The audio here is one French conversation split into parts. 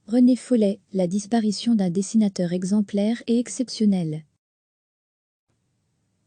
René Follet, la disparition d'un dessinateur exemplaire et exceptionnel.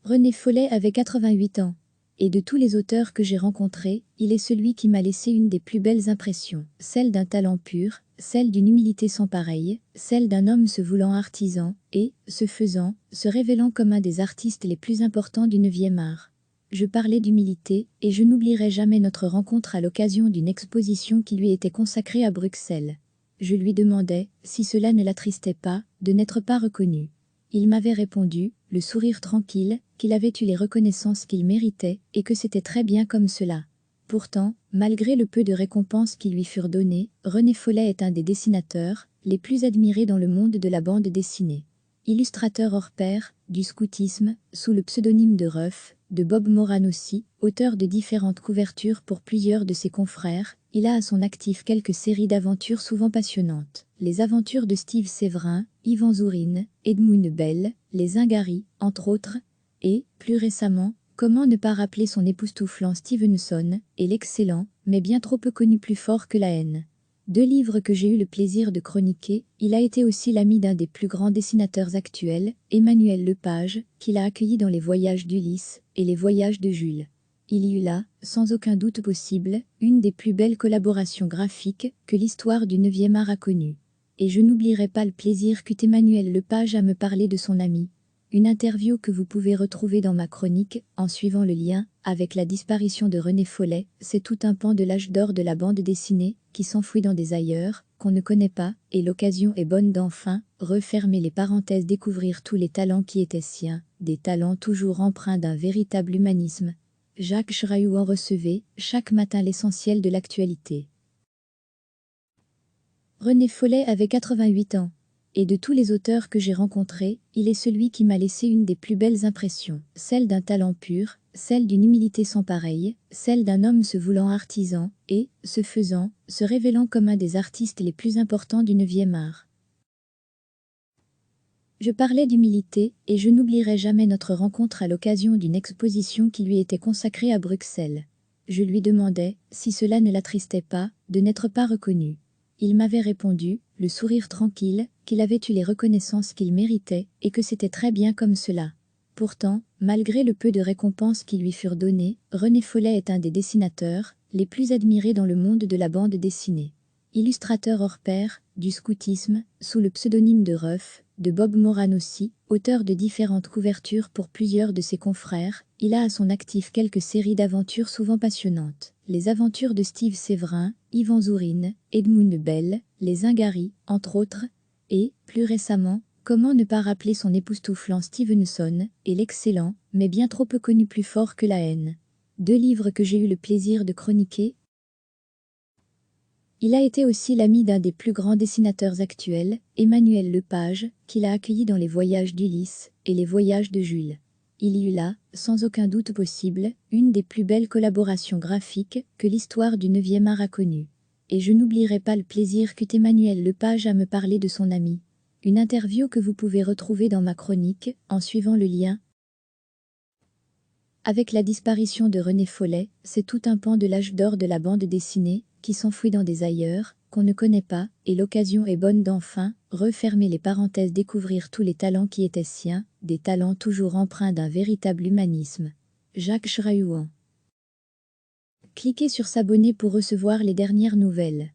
René Follet avait 88 ans. Et de tous les auteurs que j'ai rencontrés, il est celui qui m'a laissé une des plus belles impressions, celle d'un talent pur, celle d'une humilité sans pareille, celle d'un homme se voulant artisan et, ce faisant, se révélant comme un des artistes les plus importants du 9e art. Je parlais d'humilité, et je n'oublierai jamais notre rencontre à l'occasion d'une exposition qui lui était consacrée à Bruxelles. Je lui demandais, si cela ne l'attristait pas, de n'être pas reconnu. Il m'avait répondu, le sourire tranquille, qu'il avait eu les reconnaissances qu'il méritait, et que c'était très bien comme cela. Pourtant, malgré le peu de récompenses qui lui furent données, René Follet est un des dessinateurs les plus admirés dans le monde de la bande dessinée. Illustrateur hors pair, du scoutisme, sous le pseudonyme de Ruff, de Bob Moran aussi, auteur de différentes couvertures pour plusieurs de ses confrères, il a à son actif quelques séries d'aventures souvent passionnantes. Les aventures de Steve Séverin, Yvan Zourine, Edmund Bell, les Zingari, entre autres, et, plus récemment, comment ne pas rappeler son époustouflant Stevenson, et l'excellent, mais bien trop peu connu Plus fort que la haine. 2 livres que j'ai eu le plaisir de chroniquer, il a été aussi l'ami d'un des plus grands dessinateurs actuels, Emmanuel Lepage, qu'il a accueilli dans les voyages d'Ulysse et les voyages de Jules. Il y eut là, sans aucun doute possible, une des plus belles collaborations graphiques que l'histoire du 9e art a connue. Et je n'oublierai pas le plaisir qu'eut Emmanuel Lepage à me parler de son ami. Une interview que vous pouvez retrouver dans ma chronique, en suivant le lien, avec la disparition de René Follet, c'est tout un pan de l'âge d'or de la bande dessinée, qui s'enfuit dans des ailleurs, qu'on ne connaît pas, et l'occasion est bonne d'enfin, refermer les parenthèses, découvrir tous les talents qui étaient siens, des talents toujours empreints d'un véritable humanisme. Jacques Cheraillou en recevait, chaque matin l'essentiel de l'actualité. René Follet avait 88 ans. Et de tous les auteurs que j'ai rencontrés, il est celui qui m'a laissé une des plus belles impressions, celle d'un talent pur, celle d'une humilité sans pareille, celle d'un homme se voulant artisan et, ce faisant, se révélant comme un des artistes les plus importants du 9e art. Je parlais d'humilité, et je n'oublierai jamais notre rencontre à l'occasion d'une exposition qui lui était consacrée à Bruxelles. Je lui demandais, si cela ne l'attristait pas, de n'être pas reconnu. Il m'avait répondu, le sourire tranquille, qu'il avait eu les reconnaissances qu'il méritait, et que c'était très bien comme cela. Pourtant, malgré le peu de récompenses qui lui furent données, René Follet est un des dessinateurs les plus admirés dans le monde de la bande dessinée. Illustrateur hors pair, du scoutisme, sous le pseudonyme de Ruff, de Bob Moran aussi, auteur de différentes couvertures pour plusieurs de ses confrères, il a à son actif quelques séries d'aventures souvent passionnantes. Les aventures de Steve Séverin, Yvan Zourine, Edmund Bell, les Zingari, entre autres, et, plus récemment, comment ne pas rappeler son époustouflant Stevenson, et l'excellent, mais bien trop peu connu Plus fort que la haine. 2 livres que j'ai eu le plaisir de chroniquer. Il a été aussi l'ami d'un des plus grands dessinateurs actuels, Emmanuel Lepage, qu'il a accueilli dans les voyages d'Ulysse et les voyages de Jules. Il y eut là, sans aucun doute possible, une des plus belles collaborations graphiques que l'histoire du 9e art a connue. Et je n'oublierai pas le plaisir qu'eut Emmanuel Lepage à me parler de son ami. Une interview que vous pouvez retrouver dans ma chronique, en suivant le lien. Avec la disparition de René Follet, c'est tout un pan de l'âge d'or de la bande dessinée, qui s'enfuit dans des ailleurs, qu'on ne connaît pas, et l'occasion est bonne d'enfin, refermer les parenthèses, découvrir tous les talents qui étaient siens, des talents toujours empreints d'un véritable humanisme. Jacques Cheraillou. Cliquez sur s'abonner pour recevoir les dernières nouvelles.